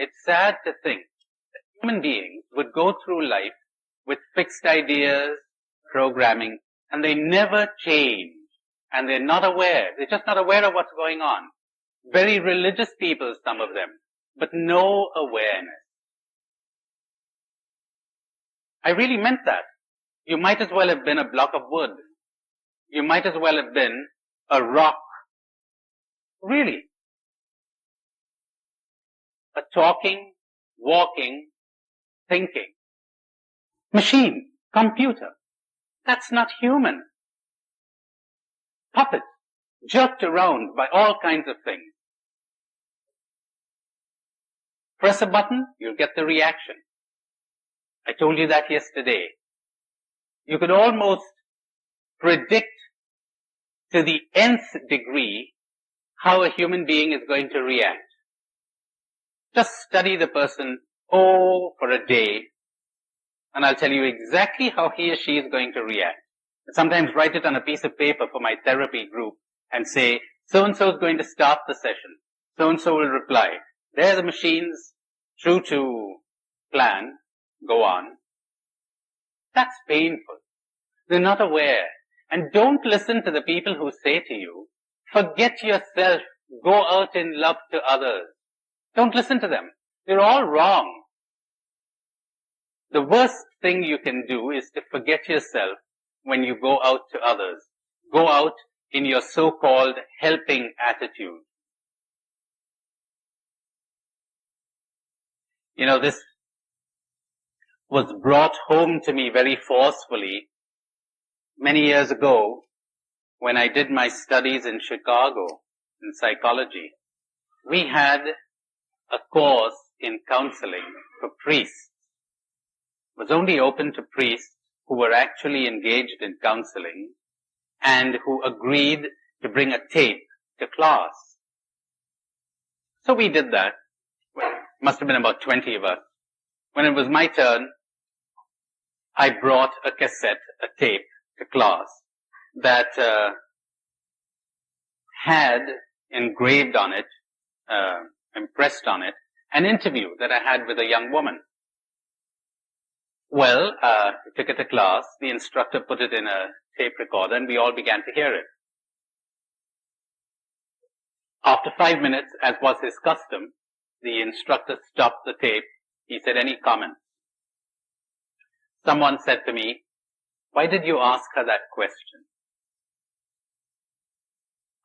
It's sad to think that human beings would go through life with fixed ideas, programming, and they never change. And they're not aware. They're just not aware of what's going on. Very religious people, some of them, but no awareness. I really meant that. You might as well have been a block of wood. You might as well have been a rock. Really. A talking, walking, thinking machine, computer. That's not human. Puppet, jerked around by all kinds of things. Press a button, you'll get the reaction. I told you that yesterday. You could almost predict to the nth degree how a human being is going to react. Just study the person, for a day, and I'll tell you exactly how he or she is going to react. Sometimes write it on a piece of paper for my therapy group and say, so-and-so is going to start the session. So-and-so will reply. There the machines, true to plan, go on. That's painful. They're not aware. And don't listen to the people who say to you, forget yourself, go out in love to others. Don't listen to them. They're all wrong. The worst thing you can do is to forget yourself when you go out to others. Go out in your so-called helping attitude. You know, this was brought home to me very forcefully many years ago when I did my studies in Chicago in psychology. We had a course in counseling for priests. It was only open to priests who were actually engaged in counseling and who agreed to bring a tape to class. So we did that. Well, must have been about 20 of us. When it was my turn, I brought a cassette, a tape to class that had engraved on it, impressed on it, an interview that I had with a young woman. Well, we took it to class, the instructor put it in a tape recorder, and we all began to hear it. After 5 minutes, as was his custom, the instructor stopped the tape. He said, any comments? Someone said to me, why did you ask her that question?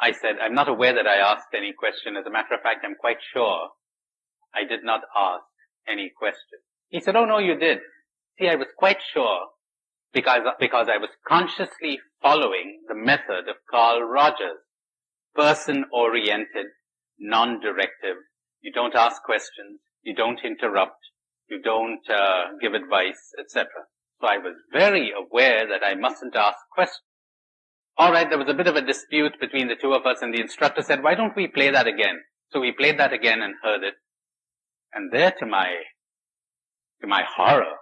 I said, I'm not aware that I asked any question. As a matter of fact, I'm quite sure I did not ask any question. He said, oh no, you did. See, I was quite sure because I was consciously following the method of Carl Rogers. Person-oriented, non-directive. You don't ask questions. You don't interrupt. You don't give advice, etc. So I was very aware that I mustn't ask questions. All right, there was a bit of a dispute between the two of us, and the instructor said, why don't we play that again? So we played that again and heard it. And there, to my horror,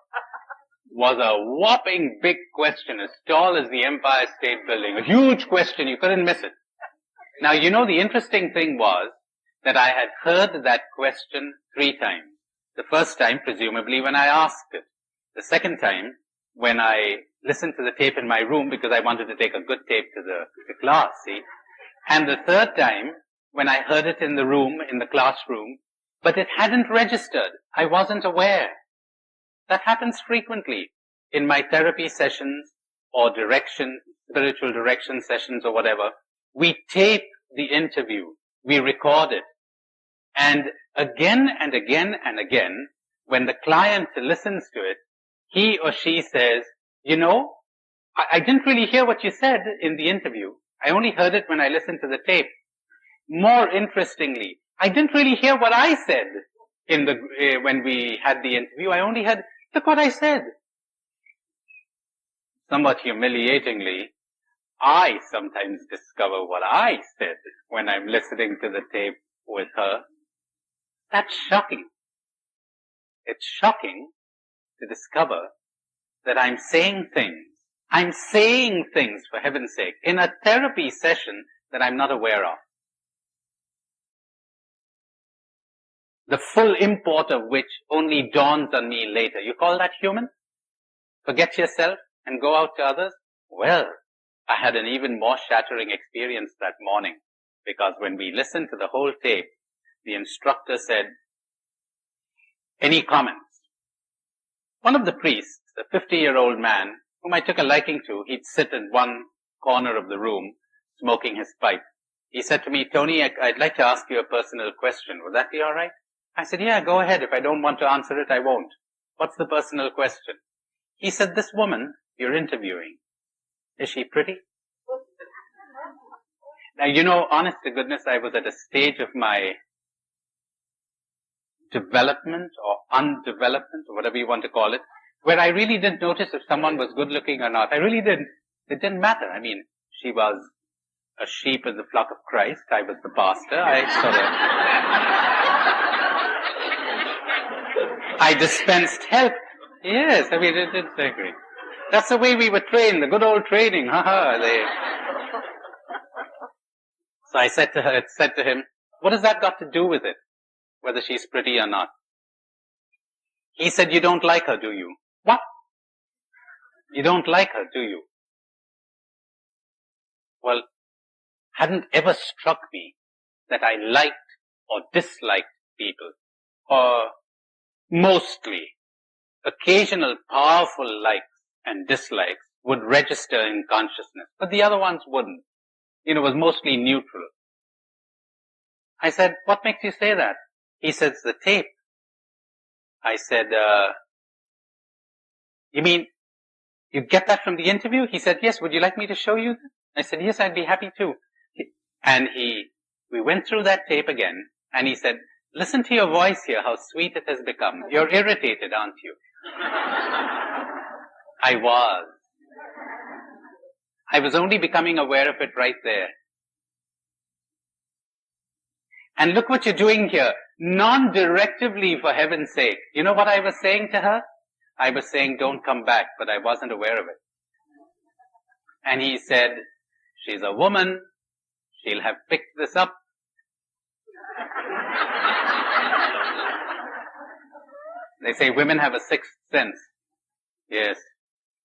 was a whopping big question, as tall as the Empire State Building. A huge question, you couldn't miss it. Now, you know, the interesting thing was that I had heard that question 3 times. The first time, presumably, when I asked it. The second time, when I listened to the tape in my room, because I wanted to take a good tape to the class, see? And the third time, when I heard it in the room, in the classroom, but it hadn't registered. I wasn't aware. That happens frequently in my therapy sessions or spiritual direction sessions or whatever. We tape the interview. We record it. And again and again and again, when the client listens to it, he or she says, you know, I didn't really hear what you said in the interview. I only heard it when I listened to the tape. More interestingly, I didn't really hear what I said when we had the interview. I only heard, look what I said. Somewhat humiliatingly, I sometimes discover what I said when I'm listening to the tape with her. That's shocking. It's shocking to discover that I'm saying things, for heaven's sake, in a therapy session that I'm not aware of. the full import of which only dawns on me later. You call that human? Forget yourself and go out to others? Well, I had an even more shattering experience that morning, because when we listened to the whole tape, the instructor said, "Any comments?" One of the priests, a 50-year-old man, whom I took a liking to, he'd sit in one corner of the room, smoking his pipe. He said to me, "Tony, I'd like to ask you a personal question. Would that be all right?" I said, "Yeah, go ahead. If I don't want to answer it, I won't." "What's the personal question?" He said, "This woman you're interviewing, is she pretty?" Now, you know, honest to goodness, I was at a stage of my development or undevelopment, or whatever you want to call it, where I really didn't notice if someone was good looking or not. I really didn't. It didn't matter. I mean, she was a sheep in the flock of Christ. I was the pastor. I dispensed help. Yes, I mean, it's agree. That's the way we were trained, the good old training. So I said to him, "What has that got to do with it, whether she's pretty or not?" He said, "You don't like her, do you?" "What? You don't like her, do you?" Well, hadn't ever struck me that I liked or disliked people, or mostly occasional powerful likes and dislikes would register in consciousness, but the other ones wouldn't. It was mostly neutral. I said, "What makes you say that?" He said, "The tape." I said, "You mean you get that from the interview?" He said, "Yes, would you like me to show you?" I said, "Yes, I'd be happy to." And we went through that tape again, and he said, "Listen to your voice here, how sweet it has become. You're irritated, aren't you?" I was only becoming aware of it right there. And look what you're doing here, non-directively, for heaven's sake. You know what I was saying to her? I was saying, "Don't come back," but I wasn't aware of it. And he said, "She's a woman. She'll have picked this up." They say women have a sixth sense. Yes.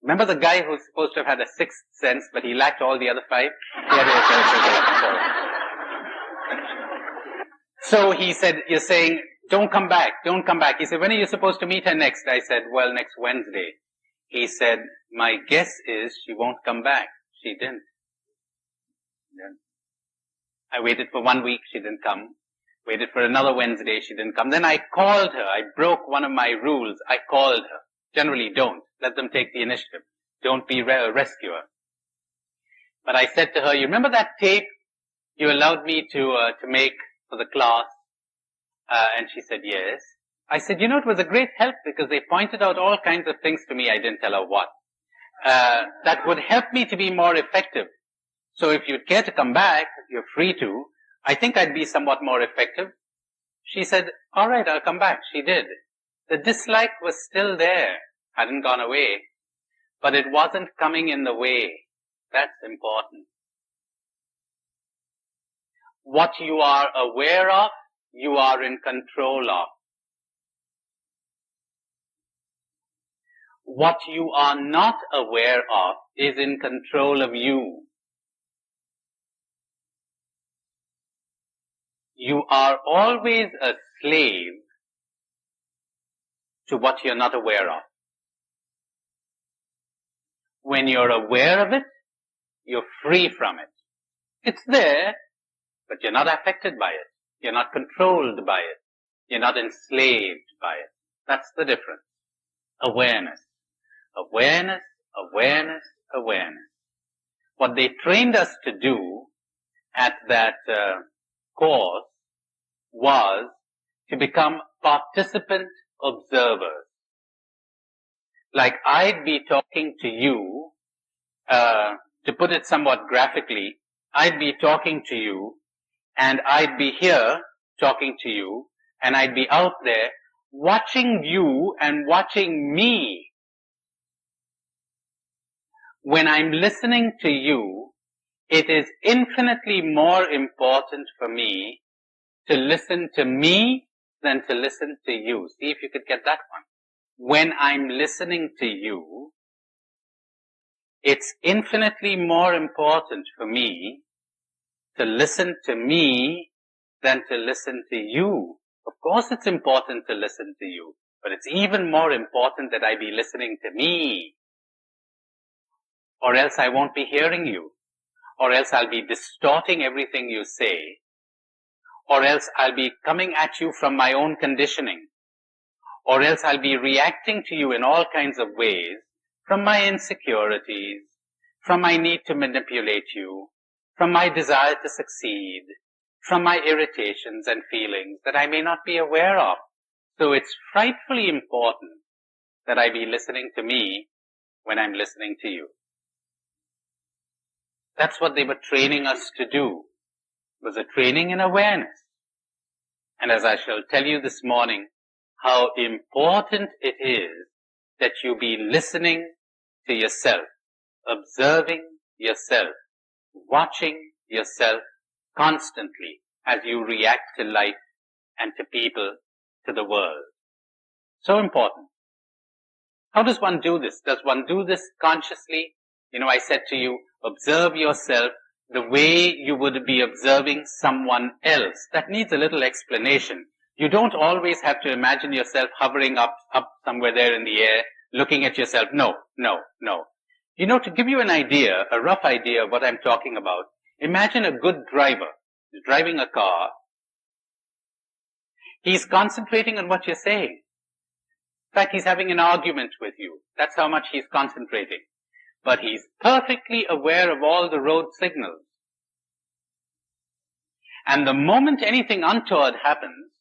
Remember the guy who's supposed to have had a sixth sense, but he lacked all the other five? So he said, "You're saying, don't come back, don't come back." He said, "When are you supposed to meet her next?" I said, "Well, next Wednesday." He said, "My guess is she won't come back." She didn't. I waited for 1 week, she didn't come. Waited for another Wednesday, she didn't come. Then I called her. I broke one of my rules. I called her. Generally don't. Let them take the initiative. Don't be a rescuer. But I said to her, "You remember that tape you allowed me to make for the class?" And she said, "Yes." I said, "You know, it was a great help because they pointed out all kinds of things to me." I didn't tell her what. That would help me to be more effective. So if you'd care to come back, you're free to. I think I'd be somewhat more effective. She said, "All right, I'll come back." She did. The dislike was still there, hadn't gone away, but it wasn't coming in the way. That's important. What you are aware of, you are in control of. What you are not aware of is in control of you. You are always a slave to what you're not aware of. When you're aware of it, you're free from it. It's there, but you're not affected by it. You're not controlled by it. You're not enslaved by it. That's the difference. Awareness. Awareness, awareness, awareness. What they trained us to do at that course was to become participant observers. Like I'd be talking to you, to put it somewhat graphically, I'd be talking to you, and I'd be here talking to you, and I'd be out there watching you and watching me. When I'm listening to you, it is infinitely more important for me to listen to me than to listen to you. See if you could get that one. When I'm listening to you, it's infinitely more important for me to listen to me than to listen to you. Of course it's important to listen to you, but it's even more important that I be listening to me. Or else I won't be hearing you. Or else I'll be distorting everything you say. Or else I'll be coming at you from my own conditioning. Or else I'll be reacting to you in all kinds of ways, from my insecurities, from my need to manipulate you, from my desire to succeed, from my irritations and feelings that I may not be aware of. So it's frightfully important that I be listening to me when I'm listening to you. That's what they were training us to do. It was a training in awareness. And as I shall tell you this morning, how important it is that you be listening to yourself, observing yourself, watching yourself constantly as you react to life and to people, to the world. So important. How does one do this? Does one do this consciously? I said to you, observe yourself the way you would be observing someone else. That needs a little explanation. You don't always have to imagine yourself hovering up somewhere there in the air, looking at yourself. No. To give you an idea, a rough idea of what I'm talking about, imagine a good driver who's driving a car. He's concentrating on what you're saying. In fact, he's having an argument with you. That's how much he's concentrating. But he's perfectly aware of all the road signals. And the moment anything untoward happens,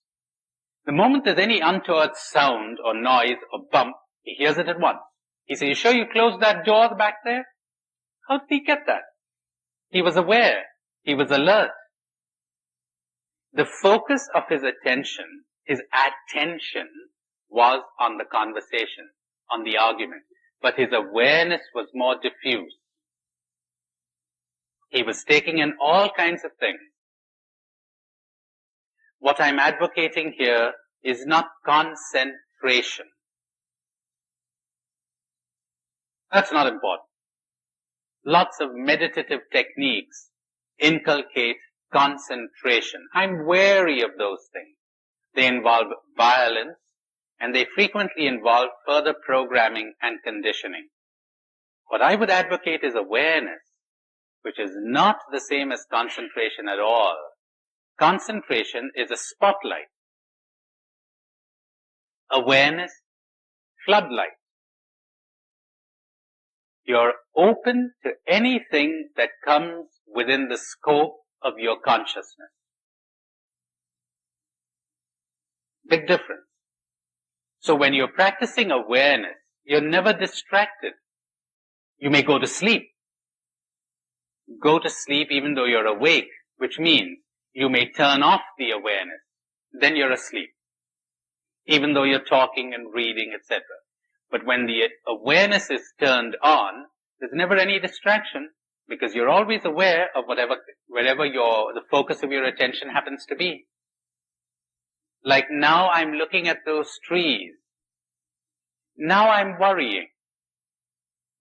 the moment there's any untoward sound or noise or bump, he hears it at once. He says, "You sure you closed that door back there?" How did he get that? He was aware. He was alert. The focus of his attention was on the conversation, on the argument. But his awareness was more diffuse. He was taking in all kinds of things. What I'm advocating here is not concentration. That's not important. Lots of meditative techniques inculcate concentration. I'm wary of those things. They involve violence, and they frequently involve further programming and conditioning. What I would advocate is awareness, which is not the same as concentration at all. Concentration is a spotlight. Awareness, floodlight. You're open to anything that comes within the scope of your consciousness. Big difference. So when you're practicing awareness, you're never distracted. You may go to sleep. Go to sleep even though you're awake, which means you may turn off the awareness. Then you're asleep. Even though you're talking and reading, etc. But when the awareness is turned on, there's never any distraction because you're always aware of wherever the focus of your attention happens to be. Like now I'm looking at those trees. Now I'm worrying.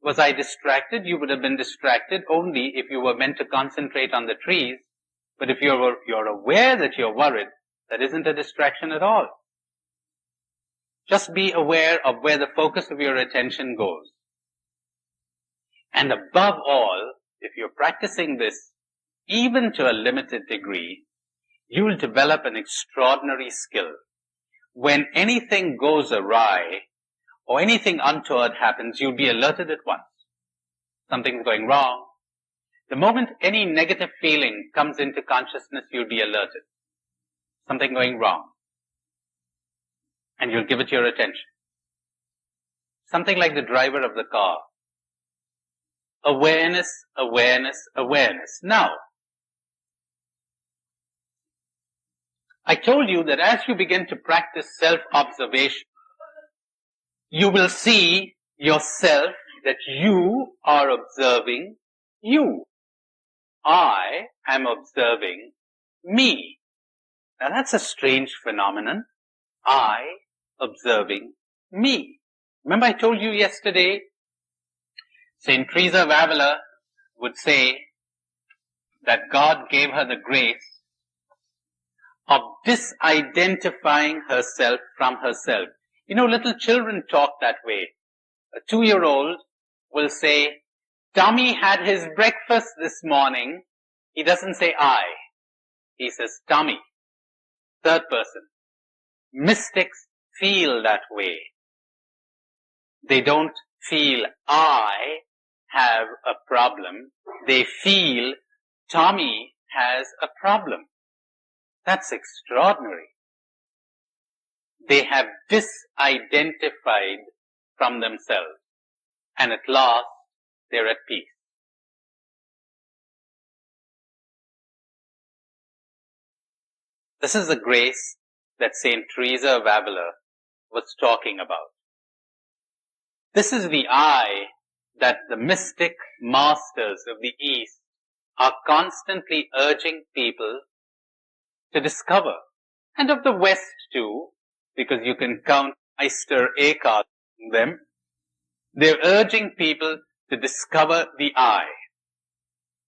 Was I distracted? You would have been distracted only if you were meant to concentrate on the trees. But if you're aware that you're worried, that isn't a distraction at all. Just be aware of where the focus of your attention goes. And above all, if you're practicing this, even to a limited degree, you'll develop an extraordinary skill. When anything goes awry, or anything untoward happens, you'll be alerted at once. Something's going wrong. The moment any negative feeling comes into consciousness, you'll be alerted. Something going wrong. And you'll give it your attention. Something like the driver of the car. Awareness, awareness, awareness. Now, I told you that as you begin to practice self-observation, you will see yourself that you are observing you. I am observing me. Now that's a strange phenomenon. I observing me. Remember I told you yesterday, Saint Teresa of Avila would say that God gave her the grace of disidentifying herself from herself. You know, little children talk that way. A 2-year-old will say, Tommy had his breakfast this morning. He doesn't say I. He says Tommy. Third person. Mystics feel that way. They don't feel I have a problem. They feel Tommy has a problem. That's extraordinary. They have disidentified from themselves. And at last, they're at peace. This is the grace that Saint Teresa of Avila was talking about. This is the I that the mystic masters of the East are constantly urging people to discover. And of the West too, because you can count Meister Eckhart in them. They're urging people to discover the I.